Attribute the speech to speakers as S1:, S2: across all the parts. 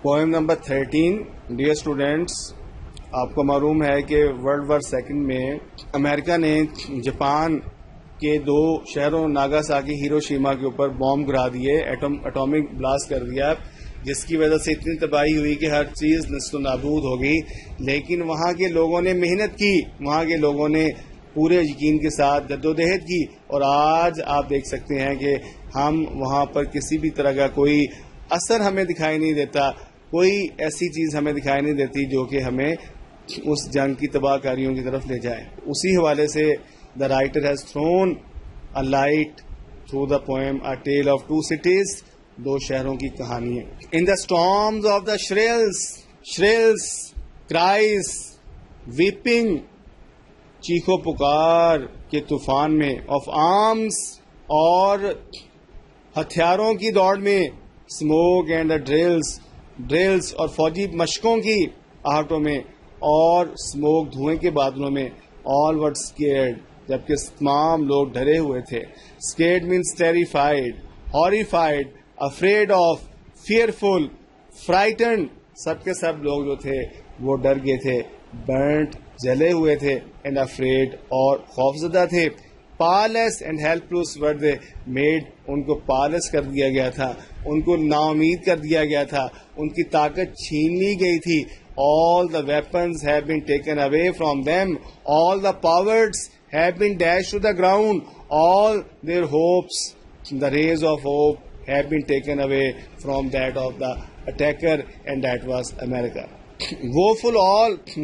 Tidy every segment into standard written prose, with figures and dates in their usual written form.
S1: Poem number 13. Dear students, آپ کو معلوم ہے کہ ورلڈ وار سیکنڈ میں امریکہ نے جاپان کے 2 شہروں ناگاساکی ہیروشیما کے اوپر بام گرا دیے، اٹامک بلاسٹ کر دیا، جس کی وجہ سے اتنی تباہی ہوئی کہ ہر چیز نست و نابود ہو گئی. لیکن وہاں کے لوگوں نے محنت کی، وہاں کے لوگوں نے پورے یقین کے ساتھ جدوجہد کی، اور آج آپ دیکھ سکتے ہیں کہ ہم وہاں پر کسی بھی طرح کا کوئی اثر ہمیں دکھائی نہیں دیتا، کوئی ایسی چیز ہمیں دکھائی نہیں دیتی جو کہ ہمیں اس جنگ کی تباہ کاریوں کی طرف لے جائے. اسی حوالے سے the writer has thrown a light through the poem a tale of 2 cities، 2 شہروں کی کہانی ہے. In the storms of the shrills cries weeping, چیخو پکار کے طوفان میں، آف آرمز اور ہتھیاروں کی دوڑ میں، اسموک اینڈ دا ڈرلز اور فوجی مشقوں کی آہٹوں میں، اور اسموک دھوئیں کے بادلوں میں. آل ور اسکیئرڈ، جبکہ تمام لوگ ڈرے ہوئے تھے. Scared means terrified, horrified, afraid of, fearful, frightened, سب کے سب لوگ جو تھے وہ ڈر گئے تھے. برنٹ، جلے ہوئے تھے. اینڈ افریڈ، اور خوفزدہ تھے. پارلیس اینڈ ہیلپلیس ور دے میڈ، ان کو پارلیس کر دیا گیا تھا، ان کو نا امید کر دیا گیا تھا، ان کی طاقت چھین لی گئی تھی. All the weapons have been taken away from them, all the powers have been dashed to the ground, all their hopes, the rays of hope have been taken away from that of the attacker, and that was America. Woeful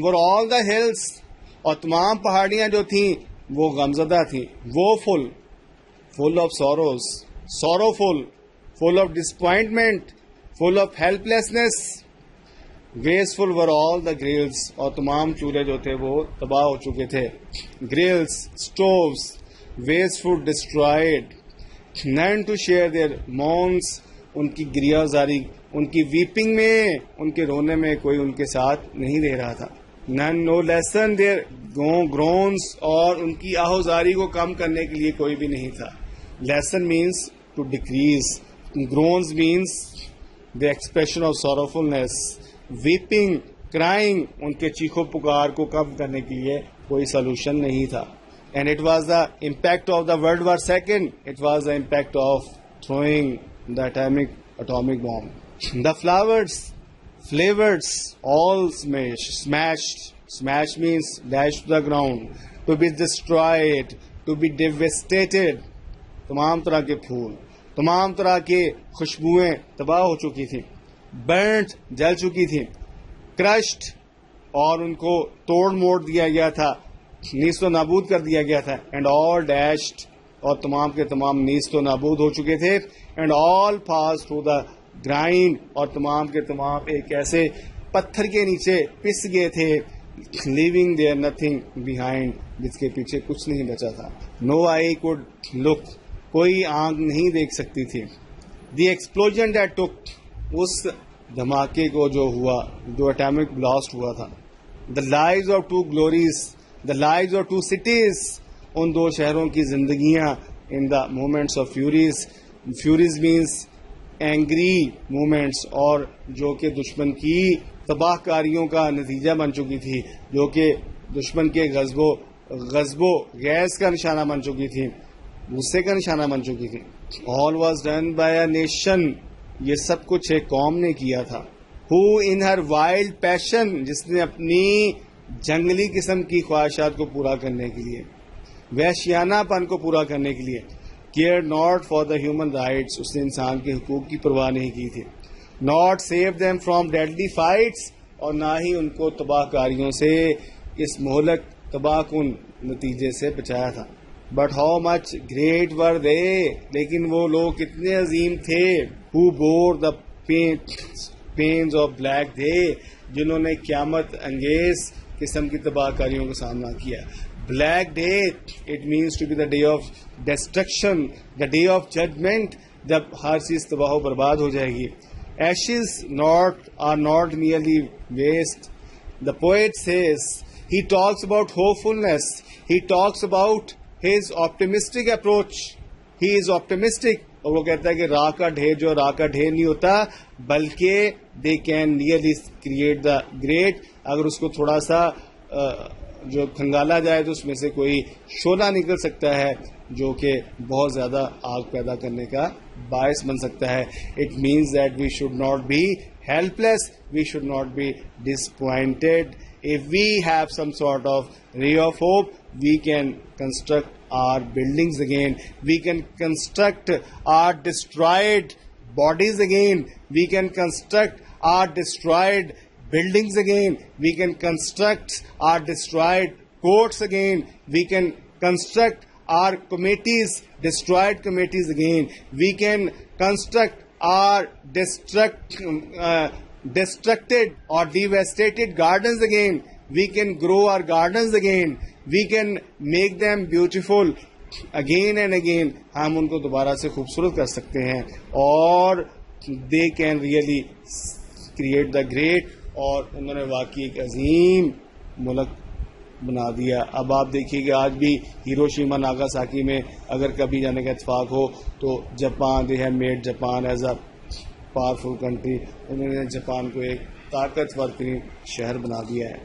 S1: were all the hills، اور تمام پہاڑیاں جو تھیں وہ غمزدہ تھیں. Woeful، full of sorrows، sorrowful، full of disappointment، full of helplessness. Wasteful were all the grills، اور تمام چولہے جو تھے وہ تباہ ہو چکے تھے. Grills، stoves، waste food destroyed. None to share their mourns، ان کی گریہ زاری، ان کی ویپنگ میں، ان کے رونے میں کوئی ان کے ساتھ نہیں رہ رہا تھا. None no lessen their groans، اور ان کی آہوزاری کو کم کرنے کے لیے کوئی بھی نہیں تھا. Lessen means to decrease، groans means the expression of sorrowfulness. Weeping, crying, ان کے چیخو پکار کو کم کرنے کے لیے کوئی سولوشن نہیں تھا. And it was the impact of the world war second, it was the impact of throwing the atomic bomb. The flowers all smash means dash to the ground, to be destroyed, to be devastated. تمام طرح کے پھول، تمام طرح کے خوشبوئیں تباہ ہو چکی تھیں. برنٹ، جل چکی تھی. کرشڈ، اور ان کو توڑ موڑ دیا گیا تھا، نیست و نابود کر دیا گیا تھا. اینڈ آل ڈیشڈ، اور تمام کے تمام نیست و نابود ہو چکے تھے. And all pass through the grind, اور تمام کے تمام ایک ایسے پتھر کے نیچے پس گئے تھے. لیونگ دیئر نتھنگ بہائنڈ، جس کے پیچھے کچھ نہیں بچا تھا. نو آئی کوڈ لک، کوئی آنکھ نہیں دیکھ سکتی تھی. دی ایکسپلوژن دیٹ ٹک، اس دھماکے کو جو ہوا، جو اٹامک بلاسٹ ہوا تھا. The lives of 2 glories, the lives of 2 cities، ان 2 شہروں کی زندگیاں. In the moments of furies means angry moments, اور جو کہ دشمن کی تباہ کاریوں کا نتیجہ بن چکی تھی، جو کہ دشمن کے غضب و غیظ کا نشانہ بن چکی تھی، غصے کا نشانہ بن چکی تھی. All was done by a nation, یہ سب کچھ ایک قوم نے کیا تھا. ہو ان ہر وائلڈ پیشن، جس نے اپنی جنگلی قسم کی خواہشات کو پورا کرنے کے لیے، وحشیانہ پن کو پورا کرنے کے لیے، care not for the human rights, اس نے انسان کے حقوق کی پرواہ نہیں کی تھی. Not save them from deadly fights, اور نہ ہی ان کو تباہ کاریوں سے، اس مہلک تباہ کن نتیجے سے بچایا تھا. بٹ ہاؤ مچ گریٹ ور دے، لیکن وہ لوگ کتنے عظیم تھے. who bore the pains of black day، جنہوں نے قیامت انگیز قسم کی تباہ کاریوں کا سامنا کیا. Black day, it means to be the day of destruction, the day of judgment, جب ہر چیز تباہ و برباد ہو جائے گی. Ashes are not merely waste. The poet says, he talks about hopefulness, he talks about his optimistic approach. He is optimistic اور وہ کہتا ہے کہ راکھ کا ڈھیر جو راکھ کا ڈھیر نہیں ہوتا بلکہ they can nearly create the great. اگر اس کو تھوڑا سا جو کھنگالا جائے تو اس میں سے کوئی شعلہ نکل سکتا ہے جو کہ بہت زیادہ آگ پیدا کرنے کا باعث بن سکتا ہے. It means that we should not be helpless, we should not be disappointed. If we have some sort of ray of hope, we can construct our buildings again. We can construct our destroyed bodies again. We can construct our destroyed buildings again. We can construct our destroyed courts again. We can construct our committees, destroyed committees again. We can construct our destructed or devastated gardens again. We can grow our gardens again. We can make them beautiful again and again. ہم ان کو دوبارہ سے خوبصورت کر سکتے ہیں اور they can really create the great. اور انہوں نے واقعی ایک عظیم ملک بنا دیا. اب آپ دیکھیے کہ آج بھی ہیروشیما ناگاساکی میں اگر کبھی جانے کا اتفاق ہو تو Japan they have made Japan as a powerful country. انہوں نے جاپان کو ایک طاقتور ترین شہر بنا دیا ہے.